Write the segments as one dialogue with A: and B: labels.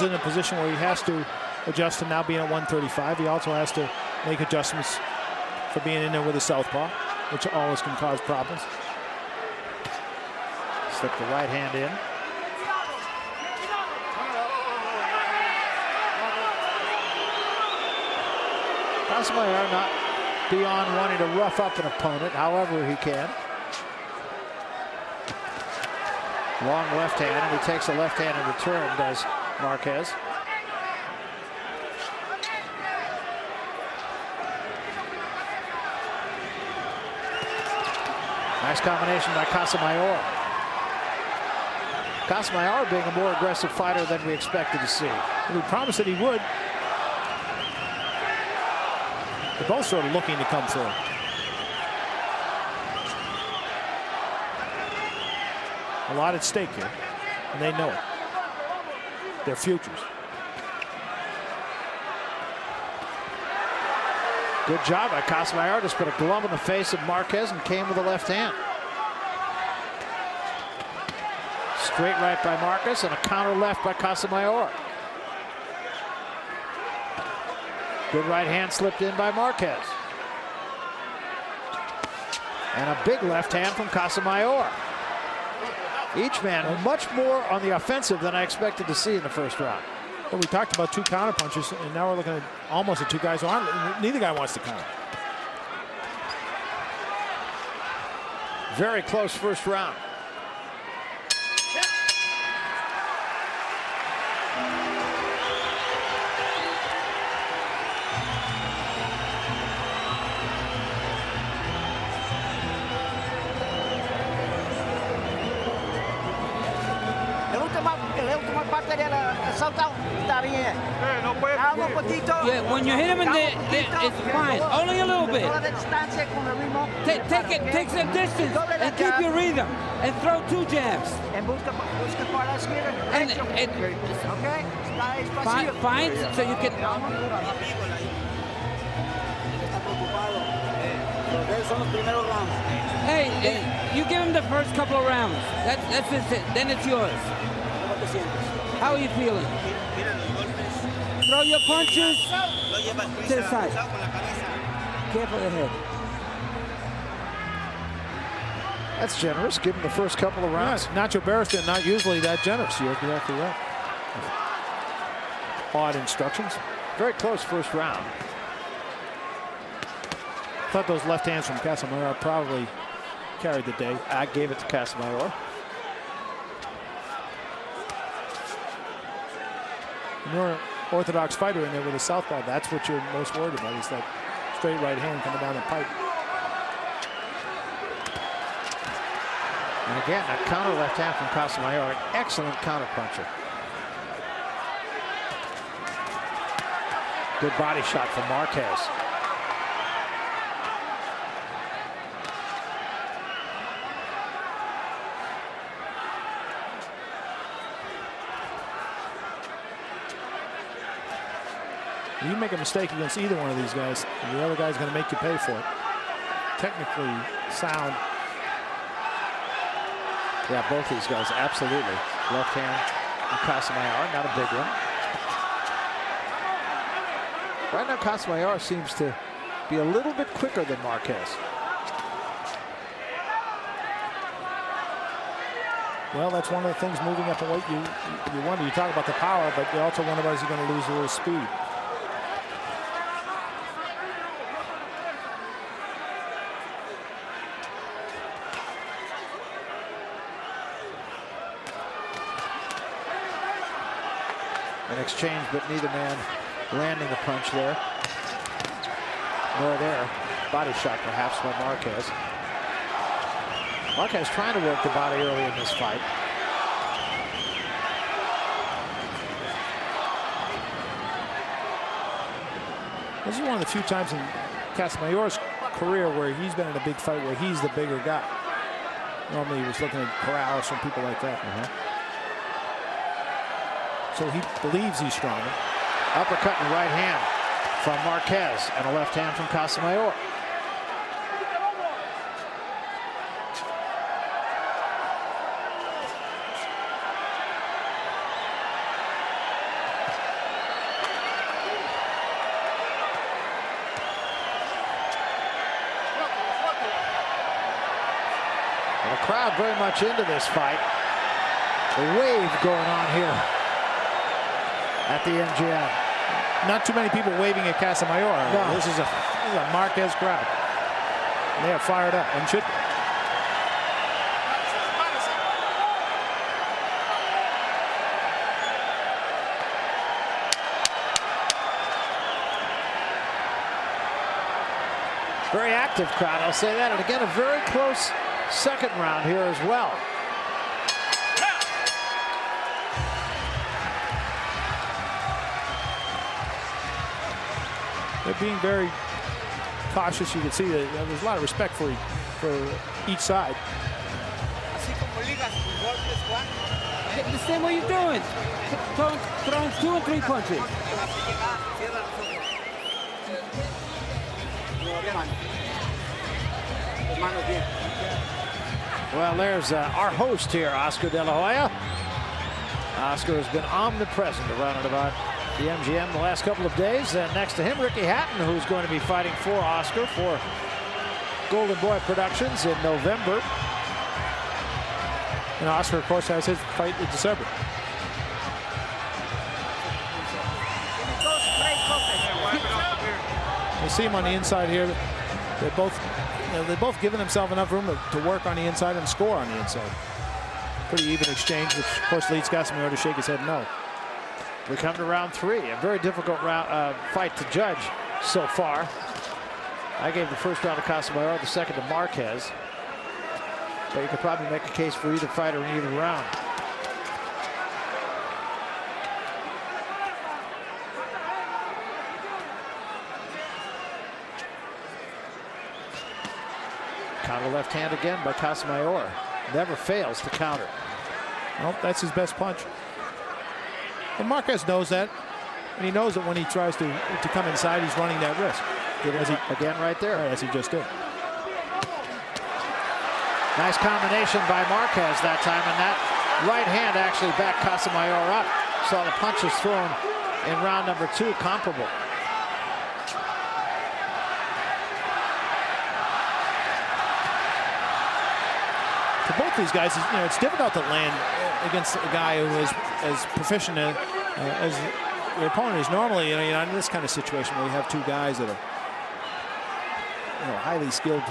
A: Juan's in a position where he has to adjust to now being at 135. He also has to make adjustments for being in there with a southpaw, which always can cause problems.
B: Slip the right hand in. Casamayor not beyond wanting to rough up an opponent, however he can. Long left hand, and he takes a left hand in return, does Marquez. Nice combination by Casamayor. Casamayor being a more aggressive fighter than we expected to see.
A: We promised that he would. They're both sort of looking to come through. A lot at stake here, and they know it. Their futures.
B: Good job by Casamayor. Just put a glove in the face of Marquez and came with a left hand. Straight right by Marquez and a counter left by Casamayor. Good right hand slipped in by Marquez. And a big left hand from Casamayor. Each man much more on the offensive than I expected to see in the first round.
A: Well, we talked about two counter punches, and now we're looking at almost at two guys who aren't. Neither guy wants to counter.
B: Very close first round.
C: Yeah, when you hit him in there, it's fine. Only a little bit. Take some distance and keep your rhythm and throw two jabs. And fine, so you can. Hey, you give him the first couple of rounds. That's it. Then it's yours. How are you feeling? Throw your punches to the side. Careful of the head.
B: That's generous. Give him the first couple of rounds.
A: Yeah, Nacho Barristan not usually that generous. You're exactly right. Odd instructions.
B: Very close first round.
A: I thought those left hands from Casamayor probably carried the day.
B: I gave it to Casamayor.
A: You're an orthodox fighter in there with a southpaw. That's what you're most worried about, is that straight right hand coming down the pipe.
B: And again, a counter left hand from Casamayor, an excellent counter puncher. Good body shot from Marquez.
A: You make a mistake against either one of these guys, and the other guy's going to make you pay for it. Technically sound.
B: Yeah, both these guys, absolutely. Left hand from Casamayor, not a big one. Right now, Casamayor seems to be a little bit quicker than Marquez.
A: Well, that's one of the things moving up in weight. You wonder. You talk about the power, but you also wonder, is he going to lose a little speed?
B: An exchange, but neither man landing a punch there. Nor there. Body shot, perhaps, by Marquez. Marquez trying to work the body early in this fight.
A: This is one of the few times in Casamayor's career where he's been in a big fight where he's the bigger guy. Normally he was looking at Corrales and people like that. So he believes he's stronger.
B: Uppercut and right hand from Marquez, and a left hand from Casamayor. crowd very much into this fight. The wave going on here at the MGM.
A: Not too many people waving at Casamayor.
B: No.
A: This is a Marquez crowd. They are fired up and should.
B: Very active crowd, I'll say that. And again, a very close second round here as well.
A: They're being very cautious. You can see that there's a lot of respect for each side.
C: The same way you're doing. Throwing 2 and 3 punches.
B: Well, there's our host here, Oscar De La Hoya. Oscar has been omnipresent around and about the MGM the last couple of days. And next to him, Ricky Hatton, who's going to be fighting for Oscar for Golden Boy Productions in November.
A: And Oscar, of course, has his fight in December. You see him on the inside here. They're both giving themselves enough room to work on the inside and score on the inside. Pretty even exchange, which of course leads Casamayor to shake his head no.
B: We come to round 3, a very difficult fight to judge so far. I gave the first round to Casamayor, the second to Marquez. But you could probably make a case for either fighter in either round. Counter left hand again by Casamayor. Never fails to counter.
A: Well, that's his best punch. And Marquez knows that. And he knows that when he tries to come inside, he's running that risk.
B: Again right there.
A: As he just did.
B: Nice combination by Marquez that time, and that right hand actually backed Casamayor up. Saw the punches thrown in round number 2 comparable.
A: For both these guys, it's difficult to land against a guy who is as proficient as your opponent is normally. In this kind of situation where you have 2 guys that are highly skilled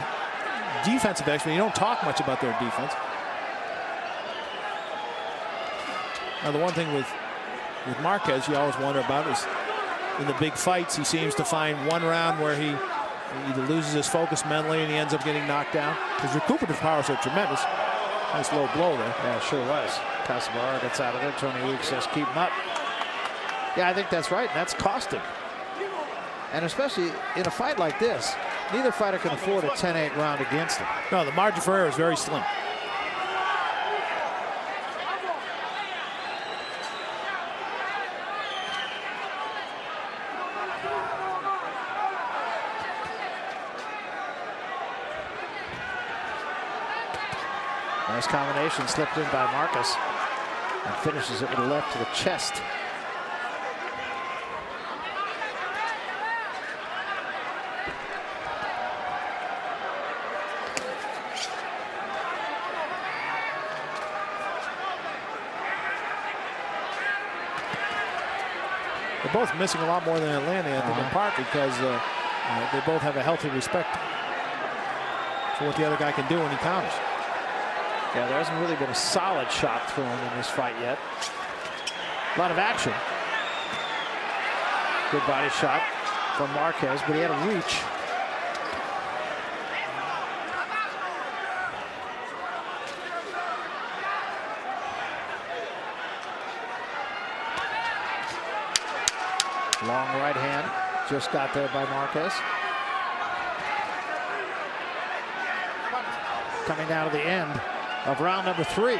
A: defensive experts, you don't talk much about their defense. Now, the one thing with Marquez you always wonder about is in the big fights, he seems to find one round where he either loses his focus mentally and he ends up getting knocked down. His recuperative powers are tremendous. Nice low blow there.
B: Yeah, it sure was. Casamayor gets out of there. Tony Weeks says keep him up. Yeah, I think that's right. And that's cost him. And especially in a fight like this, neither fighter can afford a 10-8 round against him.
A: No, the margin for error is very slim.
B: Nice combination slipped in by Marquez and finishes it with a left to the chest.
A: They're both missing a lot more than they're landing, I think, in part because they both have a healthy respect for what the other guy can do when he counters.
B: Yeah, there hasn't really been a solid shot thrown in this fight yet. A lot of action. Good body shot from Marquez, but he had a reach. Long right hand, just got there by Marquez. Coming down to the end of round number 3.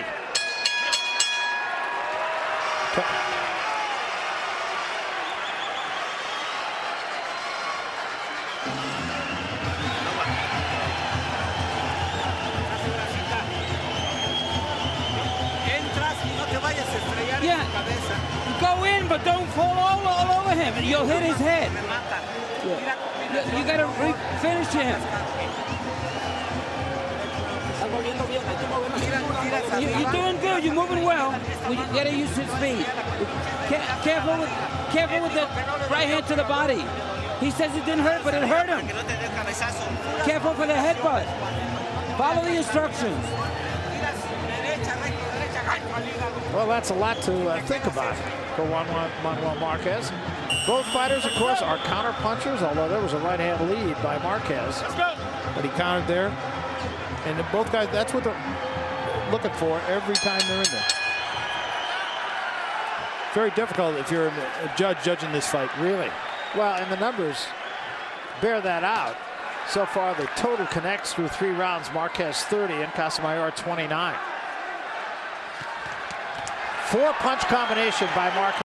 C: Yeah, go in, but don't fall all over him, and you'll hit his head. Yeah. You got to finish him. You're doing good. You're moving well. You got to use his speed. Careful with the right hand to the body. He says it didn't hurt, but it hurt him. Careful for the headbutt. Follow the instructions.
B: Well, that's a lot to think about for Manuel Marquez. Both fighters, of course, are counter punchers, although there was a right-hand lead by Marquez.
A: But he countered there. And both guys, that's what they're looking for every time they're in there. Very difficult if you're a judge judging this fight.
B: Really? Well, and the numbers bear that out. So far, the total connects through 3 rounds. Marquez 30 and Casamayor 29. 4-punch combination by Marquez.